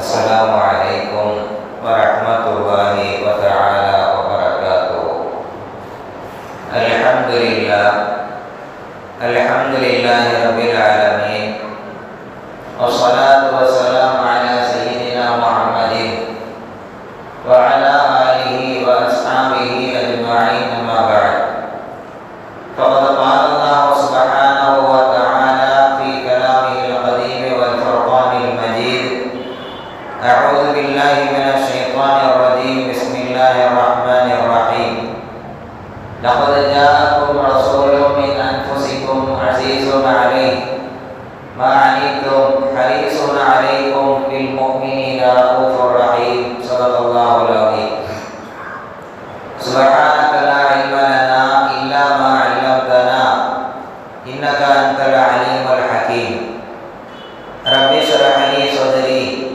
Assalamualaikum warahmatullahi wabarakatuh. Alhamdulillahirabbil alamin. Wassalatu wassalamu ala sayyidina Muhammadin wa ala alihi wa ashabihi ajma'in, amma ba'd. Faqad qala Allah subhanahu wa ta'ala fi kalamihil qadim wal furqanil majid. A'udzu billahi minasy syaithanir rajim. Bismillahirrahmanirrahim. Laqad ja'akum rasulun min anfusikum azizun 'alaihi ma 'anittum harisun 'alaikum bil mu'minina raufur rahim. Shadaqallahul azim. Subhanaka la ilma lana illa ma 'allamtana innaka antal alimul hakim. Rabbi shrah li sadri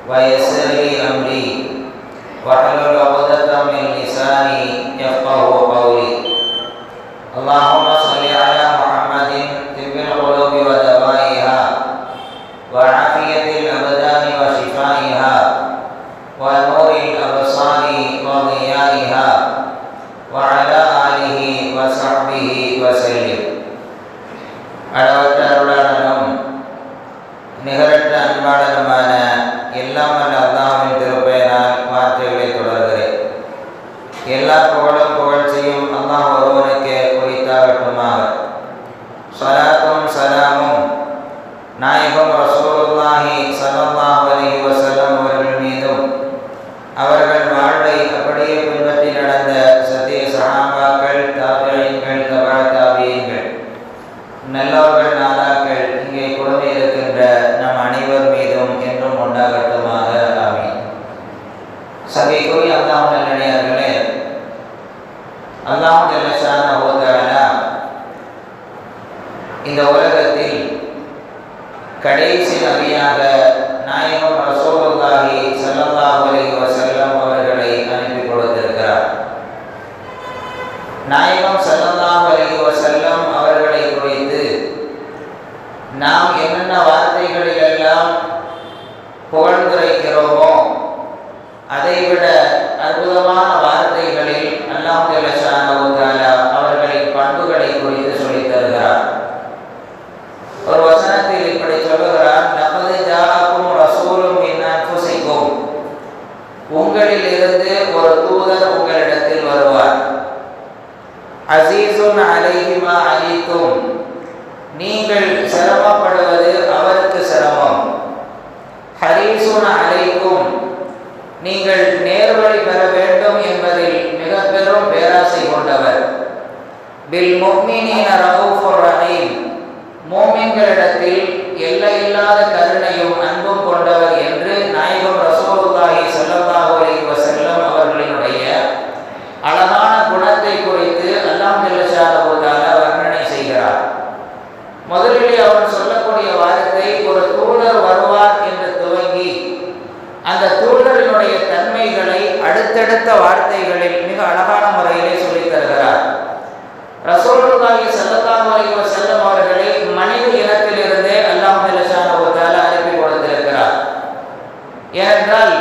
wa yassir li amri wahlul 'uqdatam min lisani yafqahu qawli. Allahumma shalli ala Muhammadin tibbil qulubi wa dawaiha wa afiyatil abdani wa shifaiha wa nuril absari wa dhiyaiha wa ala alihi wa sahbihi wa sallim. அளவற்ற அருளாளனும் நிகரற்ற அன்பாளனுமான எல்லாம் வல்ல அல்லாஹ்வின் திருப்பெயரால் வார்த்தைகளை தொடர்கிறேன். எல்லா புகழும் புகழ்ச்சியும் அல்லாஹ் ஒருவனுக்கே உரித்தாகட்டுமாக. ஸலாத்தும் ஸலாமும் நாயகம் ரசூலுல்லாஹி ஸல்லல்லாஹு அலைஹி வஸல்லம் அவர்கள் மீதும், அவர்கள் வாழ்வை அப்படியே பின்பற்றி நடந்த சத்திய சஹாபாக்கள், தாபிஈன்கள், தபா தாபிஈன்கள், நல்லவர்கள், நாதாக்கள், இங்கே குழுமி இருக்கின்ற நம் அனைவர் மீதும் என்றும் உண்டாகட்டுமாக. ஆமீன். சபைக்குரிய அல்லாஹ் நல்லடியார்களே, அல்லாஹ் ஜல்ல ஷானஹு வ தஆலா இந்த உலகத்தில் கடைசி நபியாக நாயகம் ரசூலுல்லாஹி ஸல்லல்லாஹு அலைஹி வஸல்லம் அவர்களை அனுப்பி கொடுத்திருக்கிறார். நாயகம் ஸல்லல்லாஹு அலைஹி வஸல்லம் அவர்களை குறித்து நாம் என்னென்ன வார்த்தைகளிலெல்லாம் புகழ்ந்துரைக்கிறோமோ அதைவிட அற்புதமான வார்த்தைகளில் அல்லாஹ் ஜல்ல ஷானஹு வ தஆலா அவர்களின் பண்புகளை குறித்து சொல்லித் தருகிறார். ஒரு வசனத்தில் இப்படி சொல்லுகிறார், லகத் ஜாஅக்கும் ரசூலும் மின் அன்ஃபுசிக்கும், உங்களில் இருந்து ஒரு தூதர் உங்களிடத்தில் வருவார். அஸீஸுன் அலைஹி மா அனீத்தும், நீங்கள் சிரமப்படுவது அவருக்கு சிரமம். ஹரீஸுன் அலைக்கும், நீங்கள் நேர்வழி பெற வேண்டும் என்பதில் மிக பெரும் பேராசை கொண்டவர். பில் முஃமினீன ரഊஃபுர் ரஹீம், மூமின்களிடத்தில் எல்லையில்லாத கருணையும் அன்பும் கொண்டவர் என்று நாயகம் ரசூலுல்லாஹி ஸல்லல்லாஹு அலைஹி வஸல்லம் அவர்களினுடைய அழகான குணத்தை குறித்து அல்லாஹ் ஜல்ல ஷானஹு வ தஆலா வர்ணனை செய்கிறார். முதலிலே அவர் சொல்லக்கூடிய வார்த்தை ஒரு தூதர் வருவார் என்று துவங்கி அந்த தூதரினுடைய தன்மைகளை அடுத்தடுத்த வார்த்தைகளில் மிக அழகான முறையிலே சொல்லித் தருகிறார். ரசூலுல்லாஹி ஸல்லல்லாஹு அலைஹி வஸல்லம் அவர்களை மனித இனத்திலிருந்தே அல்லாஹ் ஜல்ல ஷானஹு வ தஆலா அனுப்பி கொடுத்திருக்கிறார். ஏனென்றால்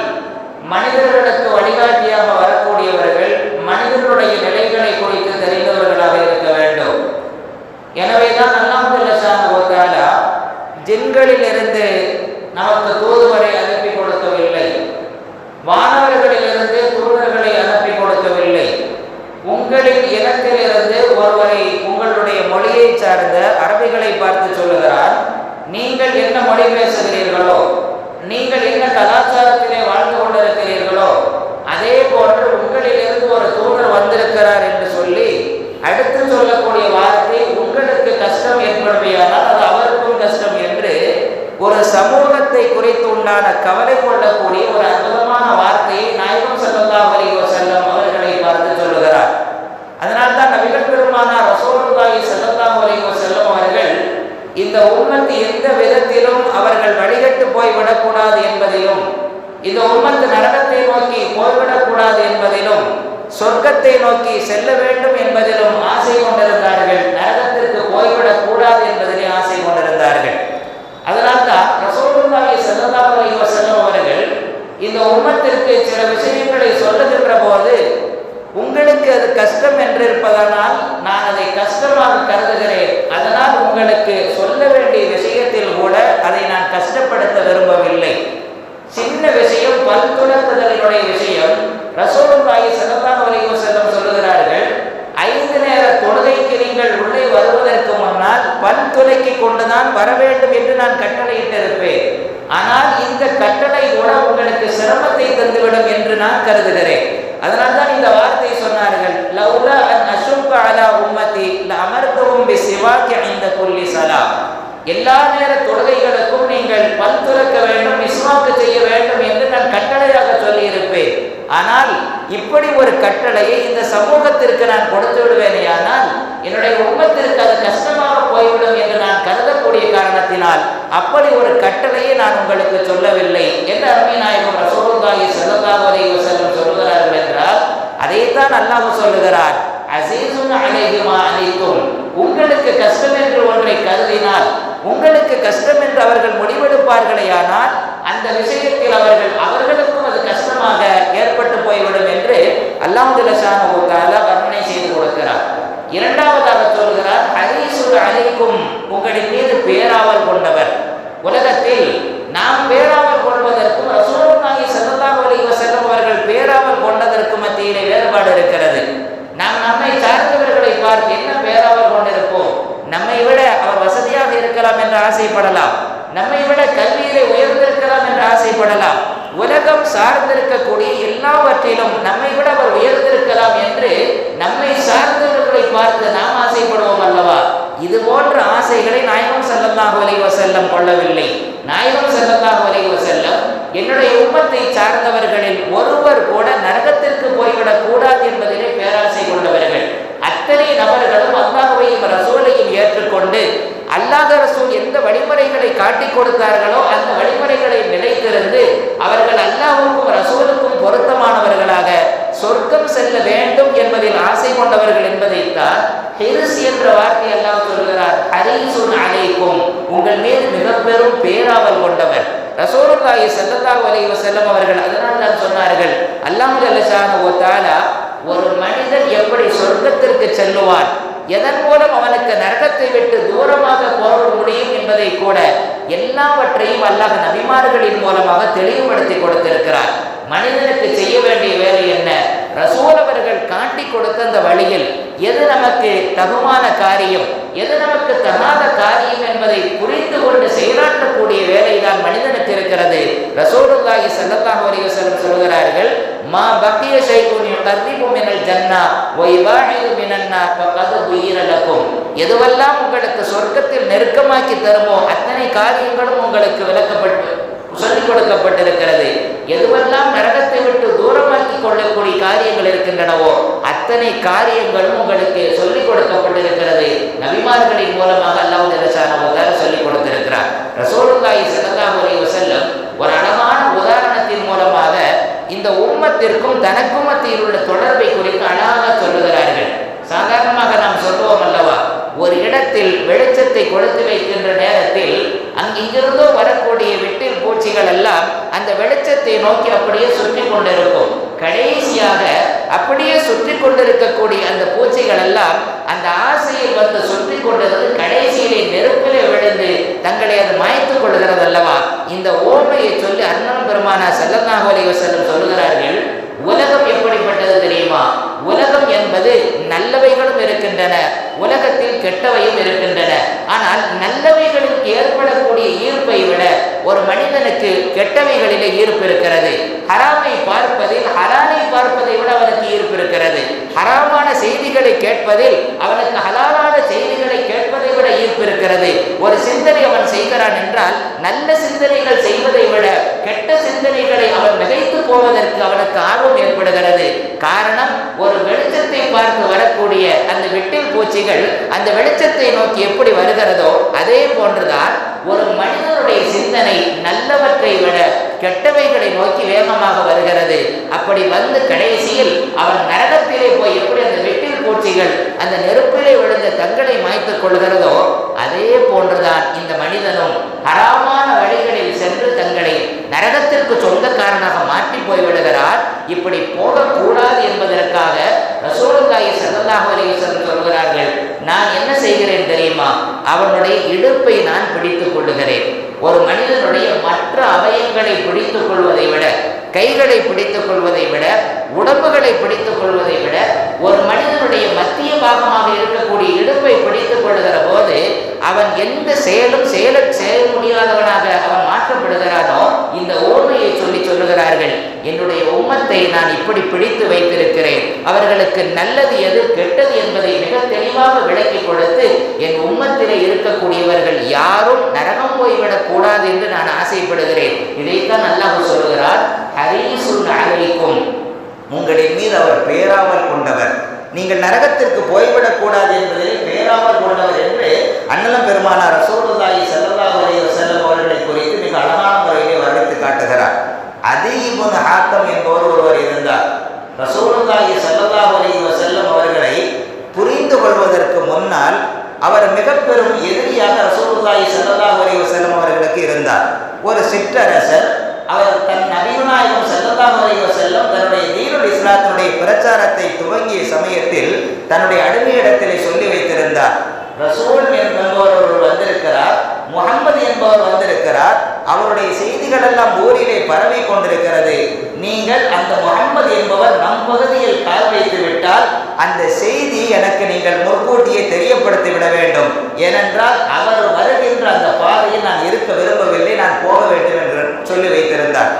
மனிதர்களுக்கு வழிகாட்டியாக வரக்கூடியவர்கள் மனிதர்களுடைய நிலைகளை குறித்து தெரிந்தவர்களாக இருக்க வேண்டும். எனவேதான் அல்லாஹ் ஜல்ல ஷானஹு வ தஆலா ஜின்களிலிருந்து நமக்கு தூதுவரை அனுப்பி கொடுக்கவில்லை, வானவர்களிலிருந்து தூதர்களை அனுப்பி கொடுக்கவில்லை. உங்களின் இனத்திலிருந்து ஒருவரை உங்களுடைய மொழியை சார்ந்த அரபிகளை பார்த்து சொல்லுகிறார், நீங்கள் என்ன மொழி பேசுகிறீர்களோ, நீங்கள் என்ன கலாச்சாரத்திலே வாழ்ந்து கொண்டிருக்கிறீர்களோ அதே போன்று உங்களிலிருந்து ஒரு தூதர் வந்திருக்கிறார் என்று சொல்லி அடுத்து சொல்லக்கூடிய வார்த்தை, உங்களுக்கு கஷ்டம் ஏற்படுமையானால் அது அவருக்கும் கஷ்டம் என்று ஒரு சமூகத்தை குறித்து உண்டான கவலை கொள்ளக்கூடிய ஒரு அற்புதமான வார்த்தையை நாயகம் ஸல்லல்லாஹு அலைஹி வஸல்லம் அவர்களை பார்த்து சொல்லுகிறார். அதனால்தான் நபிகள் பெருமானார் ரசூலுல்லாஹி ஸல்லல்லாஹு அலைஹி வஸல்லம் அவர்கள் இந்த உம்மத்து எந்த விதத்திலும் அவர்கள் வழிகட்டு போய்விடக்கூடாது என்பதிலும், இந்த உம்மத்து நரகத்தை நோக்கி போய்விடக்கூடாது என்பதிலும், சொர்க்கத்தை நோக்கி செல்ல வேண்டும் என்பதிலும் ஆசை கொண்டிருந்தார்கள். நரகத்திற்கு போய்விடக் கூடாது என்பதிலே ஆசை கொண்டிருந்தார்கள். அதனால்தான் ரசூலுல்லாஹி ஸல்லல்லாஹு அலைஹி வஸல்லம் அவர்கள் உம்மத்திற்கு சில விஷயங்களை சொல்லுகின்ற போது உங்களுக்கு அது கஷ்டம் என்று இருப்பதனால் நான் அதை கஷ்டமாக கருதுகிறேன். அதனால் உங்களுக்கு சொல்ல வேண்டிய விஷயத்தில் கூட அதை நான் கஷ்டப்படுத்த விரும்பவில்லை. சின்ன விஷயம், பல் துலக்குதலினுடைய விஷயம். ரசூலுல்லாஹி ஸல்லல்லாஹு அலைஹி வஸல்லம் சொல்லுகிறார்கள், 5 நேர தொழுகைக்கு நீங்கள் உள்ளே வருவதற்கு முன்னால் பல் துலக்கி கொண்டுதான் வர வேண்டும் என்று நான் கட்டளையிட்டிருப்பேன். ஆனால் இந்த கட்டளை கூட உங்களுக்கு சிரமத்தை தந்துவிடும் என்று நான் கருதுகிறேன். அதனால்தான் இந்த வார்த்தை சொன்னார்கள், லௌலா அன் அஷுக்க அலா உம்மதி லஅமர்துஹும் பிசிவாக்கி இன்த குல்லி ஸலா. எல்லா நேர தொழுகைகளுக்கும் நீங்கள் பல் துலக்க வேண்டும், மிஸ்வாக்கு செய்ய வேண்டும் என்று நான் கட்டளையாக சொல்லி இருப்பேன். ஆனால் இப்படி ஒரு கட்டளையை இந்த சமூகத்திற்கு நான் கொடுத்து விடுவேனே, ஆனால் என்னுடைய உம்மத்திற்கு அது கஷ்டமாக போய்விடும் என்று நான் கருதக்கூடிய காரணத்தினால் அப்படி ஒரு கட்டளையை நான் உங்களுக்கு சொல்லவில்லை என்று அருமை நாயகம் ரசூலுல்லாஹி ஸல்லல்லாஹு அலைஹி வஸல்லம் சொல்லுகிறார்கள் என்றால் அதைத்தான் அல்லாஹ் சொல்லுகிறார், அஸீஸுன் அலைஹி மா அனைத்தும். உங்களுக்கு கஷ்டம் என்று ஒன்றை கருதினால், உங்களுக்கு கஷ்டம் என்று அவர்கள் முடிவெடுப்பார்களேயானால் அந்த விஷயத்தில் அவர்களுக்கும் அது கஷ்டமாக ஏற்பட்டு போய்விடும் என்று அல்லாஹ் ஜல்ல ஷானஹு வ தஆலா வர்ணனை செய்து கொடுக்கிறார். இரண்டாவதாக சொல்கிறார், ஹரீஸுன் அலைக்கும், உங்களின் மீது பேராவல் கொண்டவர். உலகத்தில் நாம் பேராவல் கொள்வதற்கும் ரசூலுல்லாஹி ஸல்லல்லாஹு அலைஹி வஸல்லம் அவர்கள் பேராவல் கொண்டதற்கும் மத்தியிலே வேறுபாடு இருக்கிறது. நாம் நம்மை சார்ந்தவர்களை பார்த்து என்ன பேராவல் கொண்டிருப்போம்? நம்மை விட அவர் வசதியாக இருக்கலாம் என்று ஆசைப்படலாம், நம்மை விட கல்வியிலே உயர்ந்திருக்கலாம் என்று ஆசைப்படலாம், உலகம் சார்ந்திருக்கக்கூடிய எல்லாவற்றிலும் நம்மை விட அவர் உயர்ந்திருக்கலாம் என்று நம்மை சார்ந்தவர்களை பார்த்து நாம் ஆசைப்படுவோம் அல்லவா? இது போன்ற ஆசைகளை நாயகம் ஸல்லல்லாஹு அலைஹி வஸல்லம் கொள்ளவில்லை. நாயகம் ஸல்லல்லாஹு அலைஹி வஸல்லம் என்னுடைய உம்மத்தை சார்ந்தவர்களில் ஒருவர் கூட நரகத்திற்கு போய்விடக் கூடாது என்பதிலே பேராசை கொண்டவர்கள். அத்தனை நபர்களும் அல்லாஹ்வையும் ரசூலையும் ஏற்றுக்கொண்டு அல்லாஹ் ரசூல் எந்த வழிமுறைகளை காட்டிக் கொடுத்தார்களோ அந்த வழிமுறைகளை நிலைத்திருந்து அவர்கள் அல்லாஹ்வுக்கும் ரசூலுக்கும் பொருத்தமானவர்களாக சொர்க்கம் செல்ல வேண்டும் என்பதில் ஆசை கொண்டவர்கள் என்பதைத்தான் ஹிர்ஸ் என்ற வார்த்தை அல்லாஹ் சொல்கிறார். ஹரீஸுன் அலைக்கும், உங்கள் மீது மிக பெரும் பேராவல் கொண்டவர். ரசூலுல்லாஹி ஸல்லல்லாஹு அலைஹி வஸல்லம் அவர்கள் அதனால் தான் சொன்னார்கள், அல்லாஹ் ஜல்ல ஷானஹு வ தஆலா ஒரு மனிதன் எப்படி சொர்க்கத்திற்கு செல்லுவான், எதன் மூலம் அவனுக்கு நரகத்தை விட்டு தூரமாக போக முடியும் என்பதை கூட எல்லாவற்றையும் அல்லாஹ் நபிமார்களின் மூலமாக தெளிவுபடுத்தி கொடுத்திருக்கிறார். மனிதனுக்கு செய்ய வேண்டிய வேலை என்ன? ரசூல் அவர்கள் காட்டி கொடுத்த அந்த வழியில் எது நமக்கு தகுமான காரியம், எது நமக்கு தகாத காரியம் என்பதை புரிந்து கொண்டு செயலாற்றக்கூடிய வேலைதான் மனிதனுக்கு இருக்கிறது. ரசூலுல்லாஹி ஸல்லல்லாஹு அலைஹி வஸல்லம் சொல்கிறார்கள், மா பக்கிய ஷைஉன் யுகர்ரிபு மினல் ஜன்னா வ யுபாஇது மினன் நார் ஃபகத் புயிர லக்கும். எதுவெல்லாம் உங்களுக்கு சொர்க்கத்தில் நெருக்கமாக்கி தருமோ அத்தனை காரியங்களும் உங்களுக்கு விளக்கப்பட்டு சொல்லிக் கொடுக்கப்பட்டிருக்கிறது. எதுவெல்லாம் நரகத்தை விட்டு தூரமாக்கி கொள்ளக்கூடிய காரியங்கள் இருக்கின்றனவோ அத்தனை காரியங்களும் உங்களுக்கு சொல்லிக் கொடுக்கப்பட்டிருக்கிறது. நபிமார்களின் மூலமாக அல்லாஹ் ஜல்ல ஷானஹு வ தஆலா சொல்லிக் கொடுத்திருக்கிறார். ரசூலுல்லாஹி ஸல்லல்லாஹு அலைஹி வஸல்லம் ஒரு அழகான உதாரணத்தின் மூலமாக இந்த உம்மத்திற்கும் தனக்கும் மத்தியில் உள்ள தொடர்பை குறித்து அழகாக சொல்லுகிறார்கள். சாதாரணமாக நாம் சொல்லுவோம் அல்லவா, ஒரு இடத்தில் வெளிச்சத்தை கொளுத்து வைக்கின்ற நேரத்தில் இங்கிருந்தோ வரக்கூடிய வெட்டில் பூச்சிகள் எல்லாம் அந்த வெளிச்சத்தை நோக்கி அப்படியே சுற்றி கொண்டிருக்கும். கடைசியாக அப்படியே சுற்றி கொண்டிருக்கக்கூடிய அந்த பூச்சிகள் எல்லாம் அந்த ஆசையில் வந்து சுற்றி கொண்டிருந்து கடைசியிலே நெருப்பிலே விழுந்து தங்களை அது மாய்த்துக் கொள்கிறது அல்லவா? இந்த ஓமையை சொல்லி அண்ணன் பெருமானா ஸல்லல்லாஹு அலைஹி வஸல்லம் சொல்லுகிறார்கள், உலகம் எப்படிப்பட்டது தெரியுமா? உலகம் என்பது நல்லவைகளும் இருக்கின்றன, உலகத்தில் கெட்டவையும் இருக்கின்றன. ஆனால் நல்லவைகளுக்கு ஏற்படக்கூடிய ஈர்ப்பை விட ஒரு மனிதனுக்கு கெட்டவைகளிலே ஈர்ப்பு இருக்கிறது. ஹராமை பார்ப்பதில் ஹலாலை பார்ப்பதை விட அவனுக்கு ஈர்ப்பு இருக்கிறது. ஹராமான செய்திகளை கேட்பதில் அவனுக்கு ஹலாலான செய்திகளை கேட்பதை விட ஈர்ப்பு இருக்கிறது. ஒரு சிந்தனை அவன் செய்கிறான் என்றால் நல்ல சிந்தனைகள் செய்வதை விட கெட்ட சிந்தனைகளை அவன் மிகைத்து போவதற்கு அவனுக்கு ஆர்வம் ஏற்படுகிறது. காரணம், ஒரு வெளிச்சத்தை பார்த்து வரக்கூடிய அந்த வெட்டில் பூச்சிகள் அந்த வெளிச்சத்தை நோக்கி எப்படி வருகிறதோ அதே போன்றுதான் ஒரு மனிதனுடைய சிந்தனை நல்லவற்றை விட கெட்டவைகளை நோக்கி வேகமாக வருகிறது. அப்படி வந்து கடைசியில் அவன் நரகத்திலே போய் எப்படி அந்த வெட்டில் பூச்சிகள் அந்த நெருப்பிலே விழுந்த தங்களை மாய்த்துக் கொள்கிறதோ அதே போன்றுதான் இந்த மனிதனும் ஹராமான வழிகளில் சென்று தங்களை நரகத்திற்கு சொந்தக்காரனாக மாற்றி போய்விடுகிறார். இப்படி போகக்கூடாது என்பதற்காக ரசூலுல்லாஹி ஸல்லல்லாஹு அலைஹி வஸல்லம் சொல்கிறார்கள், நான் என்ன செய்கிறேன் தெரியுமா? அவனுடைய இடுப்பை நான் பிடித்துக் கொள்ளுகிறேன். ஒரு மனிதனுடைய மற்ற அவயங்களை பிடித்துக் கொள்வதை விட, கைகளை பிடித்துக் கொள்வதை விட, உடம்புகளை பிடித்துக் கொள்வதை விட, ஒரு மனிதனுடைய மத்திய பாகமாக இருக்கக்கூடிய இடுப்பை பிடித்துக் கொள்ளுகிற போது அவன் எந்த செயலும் செய்ய முடியாதவனாக அவன் மாற்றப்படுகிறானோ, இந்த ஓமையை சொல்லுகிறார்கள். என்னுடைய உம்மத்தை நான் இப்படி பிடித்து வைத்திருக்கிறேன், அவர்களுக்கு நல்லது எது கெட்டது என்பதை மிக தெளிவாக விளக்கி கொடுத்து, என் உம்மத்திலே இருக்கக்கூடியவர்கள் யாரும் நரகம் போய்விடக் கூடாது என்று நான் ஆசைப்படுகிறேன். இதைத்தான் அல்லாஹ் சொல்கிறார், ஹரீசுன் அலைக்கும், உங்களின் மீது அவர் பேராமல் கொண்டவர், நீங்கள் நரகத்திற்கு போய்விடக்கூடாது என்பதிலே பேராமல் கொண்டவர் என்று அண்ணலம் பெருமானார் ரசூலுல்லாஹி ஸல்லல்லாஹு அலைஹி வஸல்லம் அவர்களை குறித்து மிக அழகான முறையிலே வர்ணித்து காட்டுகிறார். அதி இப்னு ஹாத்தம் என்பவர் ஒருவர் இருந்தார். ரசூலுல்லாஹி ஸல்லல்லாஹு அலைஹி வஸல்லம் அவர்களை புரிந்து கொள்வதற்கு முன்னால் அவர் மிக பெரும் எதிரியாக ரசூலுல்லாஹி ஸல்லல்லாஹு அலைஹி வஸல்லம் அவர்களுக்கு இருந்தார். ஒரு சிற்றரசர், அவர் தன் நபிகள் நாயகம் ஸல்லல்லாஹு அலைஹி வஸல்லம் தன்னுடைய தீனுல் இஸ்லாத்தினுடைய பிரச்சாரத்தை துவங்கிய சமயத்தில் தன்னுடைய அடிமையிடத்திலே சொல்லி வைத்திருந்தார், ரசூல் என்பவர் ஒருவர் வந்திருக்கிறார், முஹம்மது என்பவர் வந்திருக்கிறார், அவருடைய செய்திகள் எல்லாம் ஊரிலே பரவி கொண்டிருக்கிறது. நீங்கள் அந்த முஹம்மது என்பவர் நம் பகுதியில் கால் வைத்து விட்டால் அந்த செய்தி எனக்கு நீங்கள் முன்கூட்டியே தெரியப்படுத்தி விட வேண்டும். ஏனென்றால் அவர் வருகின்ற அந்த பாதையில் நான் இருக்க விரும்பவில்லை, நான் போக வேண்டும் என்று சொல்லி வைத்திருந்தார்.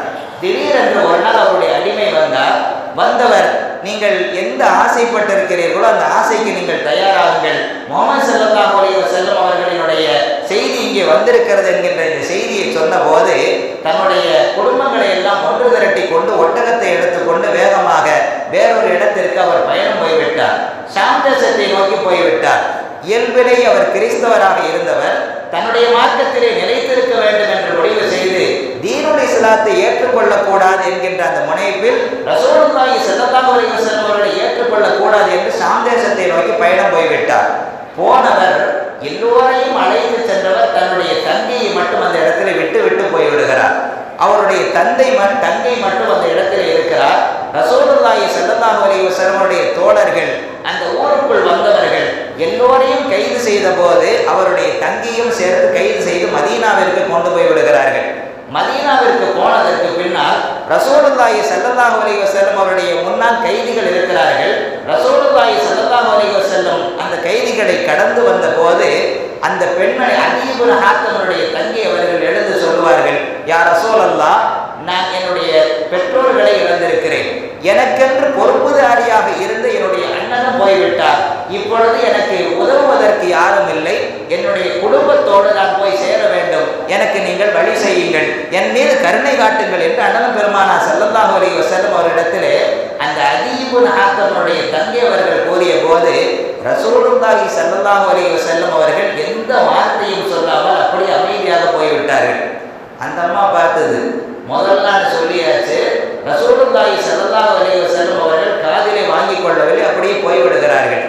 திடீரென்று ஒரு நாள் அவருடைய அடிமை வந்தார். வந்தவர், நீங்கள் எந்த ஆசைப்பட்டிருக்கிறீர்களோ அந்த ஆசைக்கு நீங்கள் தயாராகுங்கள், முஹம்மது ஸல்லல்லாஹு அலைஹி வஸல்லம் அவர்களினுடைய செய்தி இங்கே வந்திருக்கிறது என்கின்ற இந்த செய்தியை சொன்னபோது தன்னுடைய குடும்பங்களை எல்லாம் ஒன்று திரட்டி கொண்டு ஒட்டகத்தை எடுத்துக்கொண்டு வேகமாக வேறொரு இடத்திற்கு அவர் பயணம் போய்விட்டார். ஷாம் தேசத்தை நோக்கி போய்விட்டார். இயல்பிலே அவர் கிறிஸ்தவராக இருந்தவர், தன்னுடைய மார்க்கத்திலே நிலைத்திருக்க வேண்டும் என்று முடிவு செய்து தீனுல் இஸ்லாத்தை ஏற்றுக்கொள்ளக்கூடாது என்கின்ற அந்த முனைப்பில் ரசூலுல்லாஹி ஸல்லல்லாஹு அலைஹி வஸல்லம் அவர்களை ஏற்றுக்கொள்ளக்கூடாது என்று ஷாம் தேசத்தை நோக்கி பயணம் போய்விட்டார். போனவர் எல்லோரையும் அழைத்து சென்றவர் தன்னுடைய தங்கையை மட்டும் அந்த இடத்துல விட்டு போய்விடுகிறார். அவருடைய தங்கை மட்டும் அந்த இடத்துல இருக்கிறார். ரசூலுல்லாஹி ஸல்லல்லாஹு அலைஹி வஸல்லம் அவருடைய தோழர்கள் அந்த ஊருக்குள் வந்தவர்கள் எல்லோரையும் கைது செய்த போது அவருடைய தங்கியும் சேர்த்து கைது செய்து மதீனாவிற்கு கொண்டு போய் விடுகிறார்கள். மதீனாவிற்கு போனதற்கு பின்னால் ரசூலுல்லாஹி ஸல்லல்லாஹு அலைஹி வஸல்லம் அவருடைய முன்னால் கைதிகள் இருக்கிறார்கள். ரசூலுல்லாஹி ஸல்லல்லாஹு அலைஹி வஸல்லம் அந்த கைதிகளை கடந்து வந்த போது அந்த பெண்மணி அதி இப்னு ஹாத்தமுடைய தங்கை அவர்கள் எழுந்து சொல்லுவார்கள், யா ரசூலல்லாஹ், நான் என்னுடைய பெற்றோர்களை இழந்திருக்கிறேன், எனக்கென்று பொறுப்புதாரியாக இருந்து என்னுடைய அண்ணனும் போய்விட்டார், இப்பொழுது எனக்கு உதவுவதற்கு யாரும் இல்லை, என்னுடைய குடும்பத்தோடு நான் போய் சேர வேண்டும், எனக்கு நீங்கள் வழி செய்யுங்கள், என் மீது கருணை காட்டுங்கள் என்று அண்ணன் பெருமானார் ஸல்லல்லாஹு அலைஹி வஸல்லம் அவரிடத்திலே அந்த அதி இப்னு ஹாத்தமுடைய தங்கை அவர்கள் கூறிய போது ரசூலுல்லாஹி ஸல்லல்லாஹு அலைஹி வஸல்லம் அவர்கள் எந்த வார்த்தையும் சொல்லாமல் அப்படியே அமைதியாக போய்விட்டார்கள். அந்த அம்மா பார்த்தது, முதல் நாள் சொல்லியாச்சு, ரசூலுல்லாஹி ஸல்லல்லாஹு அலைஹி வஸல்லம் அவர்கள் காதிலே வாங்கிக் கொள்ளவில்லை, அப்படியே போய்விடுகிறார்கள்.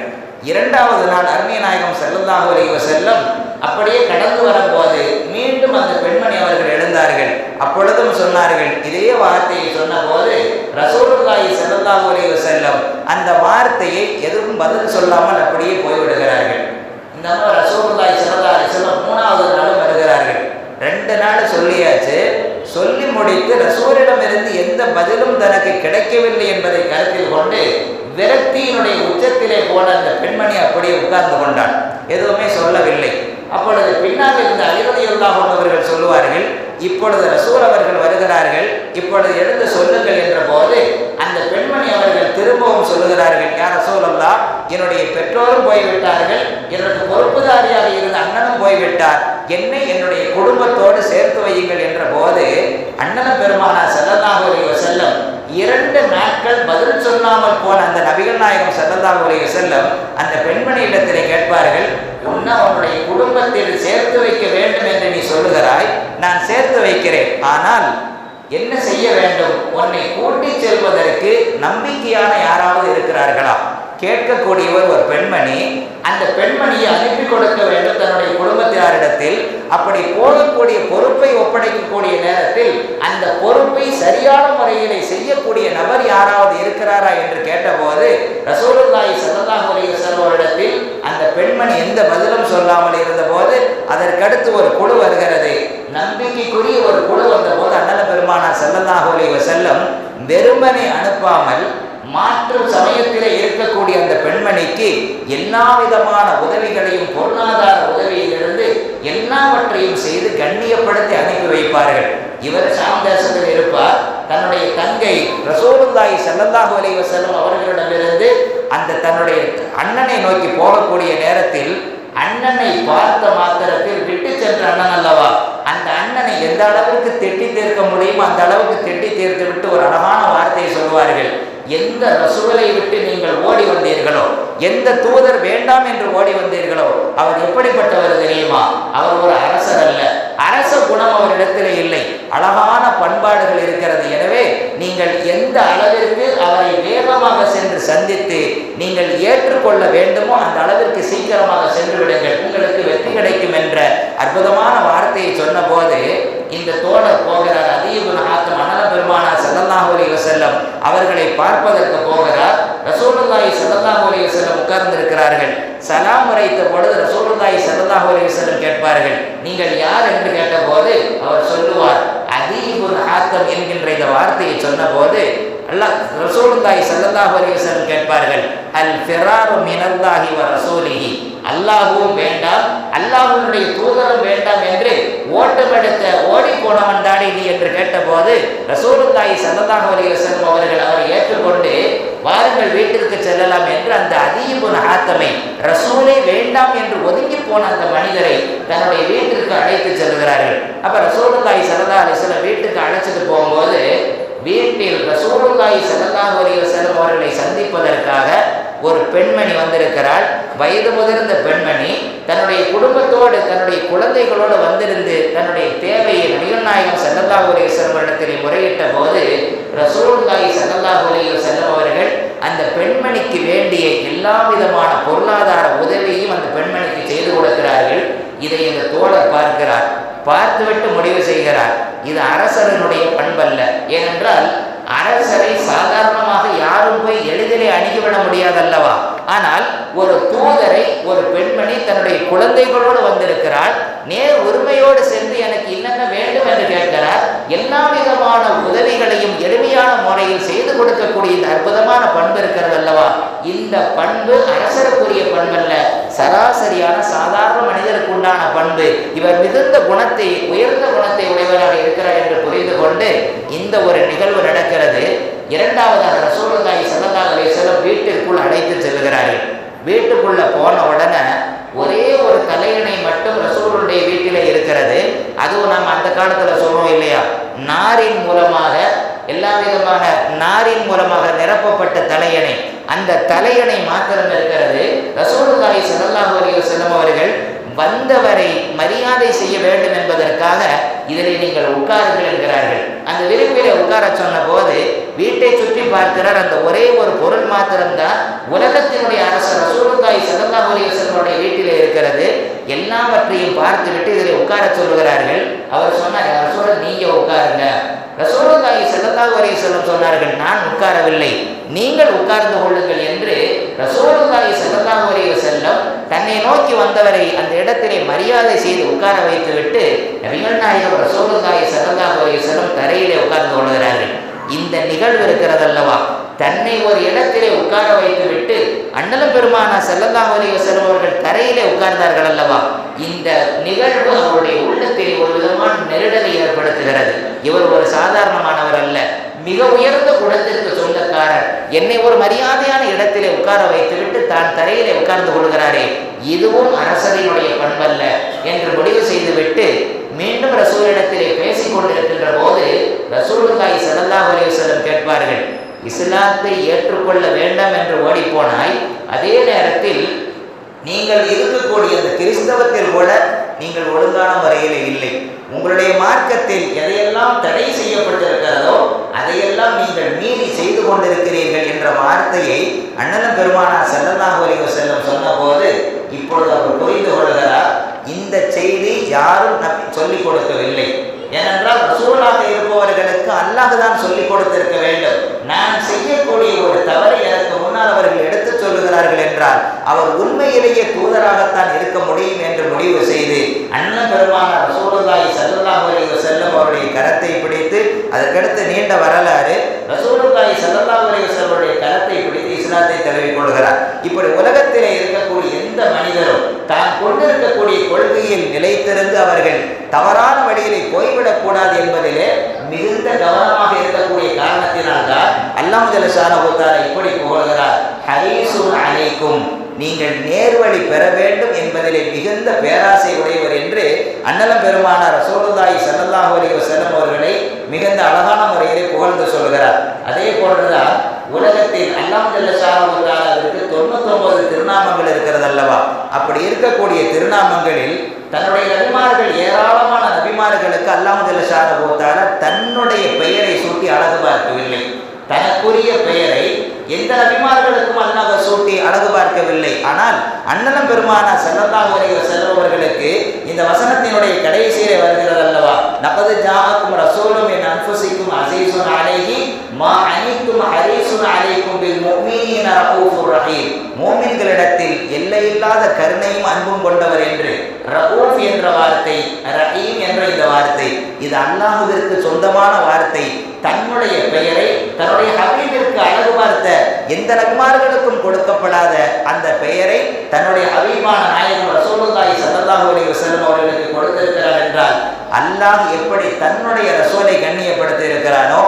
இரண்டாவது நாள் அருமை நாயகம் ஸல்லல்லாஹு அலைஹி வஸல்லம் அப்படியே கடந்து வரும்போது மீண்டும் அந்த பெண்மணி அவர்கள் எழுந்தார்கள். அப்பொழுதும் சொன்னார்கள். இதே வார்த்தையை சொன்ன போது ரசூலுல்லாஹி ஸல்லல்லாஹு அலைஹி வஸல்லம் அந்த வார்த்தையை எதுவும் பதில் சொல்லாமல் அப்படியே போய்விடுகிறார்கள். இந்த மாதிரி ரசூலுல்லாஹி ஸல்லல்லாஹு அலைஹி வஸல்லம் மூணாவது நாளும் வருகிறார்கள். 2 நாள் சொல்லியாச்சு. சொல்லி முடித்து ரசூலிடமிருந்து எந்த பதிலும் தனக்கு கிடைக்கவில்லை என்பதை கருத்தில் கொண்டு விரக்தியினுடைய உச்சத்திலே போன அந்த பெண்மணி அப்படியே உட்கார்ந்து கொண்டாள், எதுவுமே சொல்லவில்லை. அப்பொழுது பின்னால் இருந்த அலி ரலியல்லாஹு அன்ஹு அவர்கள் சொல்லுவார்கள், இப்பொழுது ரசூல் அவர்கள் வருகிறார்கள், இப்பொழுது எழுந்து சொல்லுங்கள் என்ற போது அந்த பெண்மணி அவர்கள் திரும்பவும் சொல்லுகிறார்கள், யா ரசூலல்லாஹ், என்னுடைய பெற்றோரும் போய்விட்டார்கள், எனக்கு பொறுப்புதாரியாக இருந்த அண்ணனும் போய்விட்டார், என்னை என்னுடைய குடும்பத்தோடு சேர்த்து வையுங்கள் என்ற போது அண்ணன் பெருமானார் ஸல்லல்லாஹு அலைஹி வஸல்லம் 2 நாட்கள் பதில் சொல்லாமல் போன அந்த நபிகள் நாயகம் ஸல்லல்லாஹு அலைஹி வஸல்லம் அந்த பெண்மணியிடத்திலே கேட்பார்கள், உன்னை உன்னுடைய குடும்பத்தில் சேர்த்து வைக்க வேண்டும் என்று நீ சொல்லுகிறாய், நான் சேர்த்து வைக்கிறேன், ஆனால் என்ன செய்ய வேண்டும், உன்னை கூட்டிச் செல்வதற்கு நம்பிக்கையான யாராவது இருக்கிறார்களா? கேட்கக்கூடியவர் ஒரு பெண்மணி. அந்த பெண்மணியை அனுப்பி கொடுக்க வேண்டும், தன்னுடைய குடும்பத்தில் அப்படி போகக்கூடிய பொறுப்பை ஒப்படைக்கக்கூடிய நேரத்தில் அந்த பொறுப்பை சரியான முறையிலே செய்யக்கூடிய நபர் யாராவது இருக்கிறாரா என்று கேட்டபோது ரசூலுல்லாஹி ஸல்லல்லாஹு அலைஹி வஸல்லம் அவரிடத்தில் அந்த பெண்மணி எந்த பதிலும் சொல்லாமல் இருந்தபோது அதற்கடுத்து ஒரு குழு வருகிறது. நம்பிக்கைக்குரிய ஒரு குழு வந்தபோது அண்ணல் பெருமானார் ஸல்லல்லாஹு அலைஹி வஸல்லம் வெறுமனை அனுப்பாமல் மாற்று சமயத்திலே இருக்கக்கூடிய அந்த பெண்மணிக்கு எல்லா விதமான உதவிகளையும் பொருளாதார உதவியிலிருந்து எல்லாவற்றையும் செய்து கண்ணியப்படுத்தி அனுப்பி வைப்பார்கள். இவர் ஷாம் தேசத்தில் இருப்பார். தன்னுடைய தங்கை ரசூலுல்லாஹி ஸல்லல்லாஹு அலைஹி வஸல்லம் அவர்களிடமிருந்து அந்த தன்னுடைய அண்ணனை நோக்கி போகக்கூடிய நேரத்தில் அண்ணனை பார்த்த மாத்திரத்தில் விட்டு சென்ற அண்ணன் அல்லவா, அந்த அண்ணனை எந்த அளவுக்கு திட்டி தீர்க்க முடியுமோ அந்த அளவுக்கு திட்டி தீர்த்து விட்டு ஒரு அழகான வார்த்தையை சொல்வார்கள். எந்த ரசூலை விட்டு நீங்கள் ஓடி வந்தீர்களோ, எந்த தூதர் வேண்டாம் என்று ஓடி வந்தீர்களோ, அவர் எப்படிப்பட்டவர் தெரியுமா? அவர் ஒரு அரசர் அல்ல. அரச குணம் அவரிடத்தில் இல்லை. அழகான பண்பாடுகள் இருக்கிறது. எனவே நீங்கள் எந்த அளவிற்கு அவரை வேகமாக சென்று சந்தித்து நீங்கள் ஏற்றுக்கொள்ள வேண்டுமோ அந்த அளவிற்கு சீக்கிரமாக சென்று விடுங்கள், உங்களுக்கு வெற்றி கிடைக்கும் என்ற அற்புதமான வார்த்தையை சொன்ன போது இந்த தோழர் போகிறார். அதீ இப்னு ஹாத்திம் அண்ணல் பெருமானார் ஸல்லல்லாஹு அலைஹி வஸல்லம் அவர்களை பார்ப்பதற்கு போகிறார். ரசூலுல்லாஹி ஸல்லல்லாஹு அலைஹி வஸல்லம் உட்கார்ந்திருக்கிறார்கள். சலாம் உரைத்த பொழுது ரசூலுல்லாஹி ஸல்லல்லாஹு அலைஹி வஸல்லம் கேட்பார்கள், நீங்கள் யார் என்று கேட்டபோது அவர் சொல்லுவார் அதீ இப்னு ஹாத்திம் என்கின்ற இந்த வார்த்தையை சொன்ன போது ரசூலுல்லாஹி ஸல்லல்லாஹு அலைஹி வஸல்லம் கேட்பார்கள், அல் ஃபிராரு மினல்லாஹி வ ரசூலிஹி, அல்லாஹ்வும் வேண்டாம் அல்லாஹ்வுடைய தூதரும் வேண்டாம் என்று ஓட்டமெடுத்த ஓடி போனவன் தானே நீ என்று கேட்டபோது ரசூலுல்லாஹி ஸல்லல்லாஹு அலைஹி வஸல்லம் அவர்கள் அவரை ஏற்றுக்கொண்டு வாருங்கள் வீட்டிற்கு செல்லலாம் என்று அந்த அதீ இப்னு ஹாத்திமை ரசூலே வேண்டாம் என்று ஒதுங்கி போன அந்த மனிதரை தன்னுடைய வீட்டிற்கு அழைத்து செல்கிறார்கள். அப்ப ரசூலுல்லாஹி ஸல்லல்லாஹு அலைஹி வஸல்லம் வீட்டுக்கு அழைச்சிட்டு போகும்போது வீட்டில் ரசூலுல்லாஹி ஸல்லல்லாஹு அலைஹி வஸல்லம் அவர்களை சந்திப்பதற்காக ஒரு பெண்மணி வந்திருக்கிறாள். வயது முதிர்ந்த பெண்மணி தன்னுடைய குடும்பத்தோடு தன்னுடைய குழந்தைகளோடு வந்திருந்து தன்னுடைய தேவையை நபிகள் நாயகம் ஸல்லல்லாஹு அலைஹி வஸல்லம் இடத்தில் முறையிட்ட போது ரசூலுல்லாஹி ஸல்லல்லாஹு அலைஹி வஸல்லம் அவர்கள் அந்த பெண்மணிக்கு வேண்டிய எல்லா விதமான பொருளாதார உதவியும் அந்த பெண்மணிக்கு செய்து கொடுக்கிறார்கள். இதை இந்த தோழர் பார்க்கிறார். பார்த்துவிட்டு முடிவு செய்கிறார், இது அரசரனுடைய பண்பல்ல. ஏனென்றால் அரசரை சாதாரணமாக யாரும் போய் எளிதிலே அணுகிவிட முடியாதல்லவா. ஆனால் ஒரு தூதரை ஒரு பெண்மணி தன்னுடைய குழந்தைகளோடு வந்திருக்கிறாள். நேர் உரிமையோடு சென்று எனக்கு என்னென்ன வேண்டும் என்று கேட்கிறார். எல்லா விதமான உதவிகளையும் எளிமையான முறையில் செய்து கொடுக்கக்கூடிய இந்த அற்புதமான பண்பு இருக்கிறது அல்லவா. இந்த பண்பு அரசருக்குரிய பண்பல்ல, சராசரியான சாதாரண மனிதருக்கு உண்டான பண்பு. இவர் மிகுந்த குணத்தை உயர்ந்த குணத்தை உடையவராக இருக்கிறார் என்று புரிந்து கொண்டு இந்த ஒரு நிகழ்வு நடக்கிறது. இரண்டாவதாக ரசூலுல்லாஹி ஸல்லல்லாஹு அலைஹி வஸல்லம் வீட்டிற்குள் அழைத்து செல்கிறார்கள். வீட்டுக்குள்ள போன உடனே ஒரே ஒரு தலையணை மட்டும் ரசூலுடைய வீட்டிலே இருக்கிறது. அதுவும் நம்ம அந்த காலத்துல சொல்றோம் இல்லையா, நாரின் மூலமாக எல்லா விதமான நாரின் மூலமாக நிரப்பப்பட்ட தலையணை, அந்த தலையணை மாத்திரம் இருக்கிறது. ரசூலுல்லாஹி ஸல்லல்லாஹு அலைஹி வஸல்லம் அவர்கள் வந்தவரை மரியாதை செய்ய வேண்டும் என்பதற்காக இதில் நீங்கள் உட்காருங்கள் என்கிறார்கள். அந்த விருப்பிலே உட்கார சொன்ன போது வீட்டை சுற்றி பார்க்கிறார். அந்த ஒரே ஒரு பொருள் மாத்திரம்தான் உலகத்தினுடைய அரசர் ரசூலுல்லாஹி ஸல்லல்லாஹு அலைஹி வஸல்லம் வீட்டிலே இருக்கிறது. எல்லாவற்றையும் பார்த்துவிட்டு இதில் உட்கார சொல்லுகிறார்கள். அவர் சொன்னார், ரசூலுல்லாஹி நீங்க உட்காருங்க. ரசூலுல்லாஹி ஸல்லல்லாஹு அலைஹி வஸல்லம் சொன்னார்கள், நான் உட்காரவில்லை, நீங்கள் உட்கார்ந்து கொள்ளுங்கள் என்று ரசூலுல்லாஹி ஸல்லல்லாஹு அலைஹி வஸல்லம் தன்னை நோக்கி வந்தவரை அந்த இடத்திலே மரியாதை செய்து உட்கார வைத்துவிட்டு நபிகள் நாயகம் ரசூலுல்லாஹி ஸல்லல்லாஹு அலைஹி வஸல்லம் தரையிலே உட்கார்ந்து கொள்கிறார்கள். இந்த நிகழ்வு இருக்கிறதல்லவா, தன்னை ஒரு இடத்திலே உட்கார வைத்துவிட்டு அண்ணல் பெருமானார் ஸல்லல்லாஹு அலைஹி வஸல்லம் அவர்கள் தரையிலே உட்கார்ந்தார்கள் அல்லவா, இந்த நிகழ்வு அவருடைய உள்ளத்தில் ஒரு விதமான நெருடலை ஏற்படுத்துகிறது. இவர் ஒரு சாதாரணமானவர் அல்ல, மிக உயர்ந்த குணத்திற்கு சொந்தக்காரர். என்னை ஒரு மரியாதையான இடத்திலே உட்கார வைத்துவிட்டு தான் தரையிலே உட்கார்ந்து கொள்கிறாரே, இதுவும் அரசரினுடைய பண்பல்ல என்று முடிவு செய்துவிட்டு மீண்டும் ரசூலிடத்திலே பேசிக் கொண்டிருக்கின்ற போது ரசூலுல்லாஹி ஸல்லல்லாஹு அலைஹி வஸல்லம் கேட்பார்கள், இஸ்லாத்தை ஏற்றுக்கொள்ள வேண்டாம் என்று ஓடிப்போனாய், அதே நேரத்தில் நீங்கள் இருக்கக்கூடிய அந்த கிறிஸ்தவத்தில் கூட நீங்கள் ஒழுங்கான முறையில் இல்லை, உங்களுடைய மார்க்கத்தில் எதையெல்லாம் தடை செய்யப்பட்டிருக்கிறதோ அதையெல்லாம் நீங்கள் மீறி செய்து கொண்டிருக்கிறீர்கள் என்ற வார்த்தையை அண்ணல் பெருமானார் ஸல்லல்லாஹு அலைஹி வஸல்லம் சொன்னபோது இப்பொழுது அவர் புரிந்து கொள்கிறார், இந்த செய்தி யாரும் சொல்லிக் கொடுக்கவில்லை. ஏனென்றால் ரசூலாக இருப்பவர்களுக்கு அல்லாஹ் தான் சொல்லிக் கொடுத்திருக்க வேண்டும். நான் செய்யக்கூடிய ஒரு தவறை எனக்கு முன்னால் அவர்கள் எடுத்துச் சொல்லுகிறார்கள் என்றால் அவர் உண்மையிலேயே தூதராகத்தான் இருக்க முடியும் என்று முடிவு செய்து அண்ணன் பெருமானார் ரசூலுல்லாஹி ஸல்லல்லாஹு அலைஹி வஸல்லம் அவருடைய கரத்தை பிடித்து, அதற்கடுத்து நீண்ட வரலாறு, ரசூலுல்லாஹி ஸல்லல்லாஹு அலைஹி வஸல்லம் கரத்தை பிடித்து இஸ்லாத்தை தழுவிக் கொள்கிறார். இப்படி உலகத்திலே இருக்கக்கூடிய எந்த மனிதரும் தான் கொண்டிருக்கக்கூடிய கொள்கையில் நிலைத்திருந்து அவர்கள் தவறான வழியிலே போய்விடக் கூடாது என்பதிலே மிகுந்த கவனமாக இருக்கக்கூடிய காரணத்தினால்தான் அல்லாஹ் ஜல்ல ஷானஹு தஆலா இப்படி புகழ்கிறார், ஹரீஸுன் அலைக்கும், நீங்கள் நேர்வழி பெற வேண்டும் என்பதிலே மிகுந்த பேராசை உடையவர் என்று அண்ணலம் பெருமானார் ரசூலுல்லாஹி ஸல்லல்லாஹு அலைஹி வஸல்லம் அவர்களை மிகுந்த அழகான முறையிலே புகழ்ந்து சொல்கிறார். அதே போன்றுதான் உலகத்தில் அல்லாஹ் ஜல்ல ஷானஹு தஆலாவிற்கு 99 திருநாமங்கள் இருக்கிறது அல்லவா? அப்படி இருக்கக்கூடிய திருநாமங்களில் தன்னுடைய நபிமார்கள், ஏராளமான நபிமார்களுக்கு அல்லாஹ் ஜல்ல ஷானஹு தஆலா தன்னுடைய பெயரை சூட்டி அழகு பார்க்கவில்லை. தனக்குரிய பெயரை எந்த நபிமார்களுக்கும் அல்லாஹ் சூட்டி அழகு பார்க்கவில்லை. ஆனால் அண்ணலம் பெருமானார் ஸல்லல்லாஹு அலைஹி வஸல்லம் அவர்களுக்கு இந்த வசனத்தினுடைய கடைசியிலே வருகிறது அல்லவா, லகத் ஜாஅக்கும் ரசூலும் மின் அன்ஃபுசிக்கும் அஸீஸுன் அலைஹி மா அனித்தும் ஹரீஸுன் அலைக்கும் பில் முஃமினீன ரഊஃபுர் ரஹீம், மூமின்களிடத்தில் எல்லையில்லாத கருணையும் அன்பும் கொண்டவர் என்று ரഊஃப் என்ற வார்த்தை, ரஹீம் என்ற இந்த வார்த்தை, இது அல்லாஹ்விற்கு சொந்தமான வார்த்தை. தன்னுடைய பெயரை தன்னுடைய ஹபீபிற்கு அழகு பார்த்த எந்த நபிமார்களுக்கும் கொடுக்கப்படாத அந்த பெயரை தன்னுடைய ஹபீபான நாயகம் ரசூலுல்லாஹி ஸல்லல்லாஹு அலைஹி வஸல்லம் அவர்களுக்கு கொடுத்திருக்கிறார் என்றால் அல்லாஹ் எப்படி தன்னுடைய ரசூலை கண்ணியப்படுத்தி இருக்கிறானோ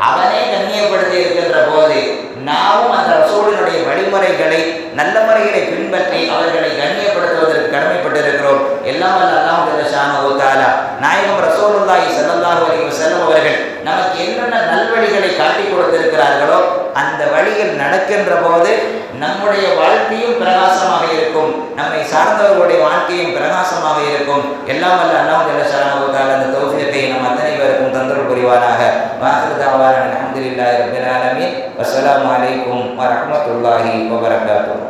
அவனே கண்ணியப்படுத்தி இருக்கின்ற போது நாமும் அந்த ரசூலினுடைய வழிமுறைகளை நல்ல முறைகளை பின்பற்றி அவர்களை கண்ணியப்படுத்துவதற்கு கடமைப்பட்டிருக்கிறோம். எல்லாம் வல்ல அல்லாஹ் ஜல்ல ஷானஹு தஆலா நாயகம் ரசூலுல்லாஹி ஸல்லல்லாஹு அலைஹி வஸல்லம் அவர்கள் நமக்கு என்னென்ன நல்வழிகளை காட்டி கொடுத்திருக்கிறார்களோ அந்த வழியில் நடக்கின்ற போது நம்முடைய வாழ்க்கையும் பிரகாசமாக இருக்கும், நம்மை சார்ந்தவர்களுடைய வாழ்க்கையும் பிரகாசமாக இருக்கும். எல்லாம் வல்ல அல்லாஹ் ஜல்ல ஷானஹு தஆலா அந்த தௌஃபீகை நம் அத்தனை பேருக்கும் தந்தருள் புரிவானாக. வாஹிரு தஅவானா அல்ஹம்துலில்லாஹி ரப்பில் ஆலமீன். வஸ்ஸலாமு அலைக்கும் வரஹ்மத்துல்லாஹி வபரகாத்துஹு.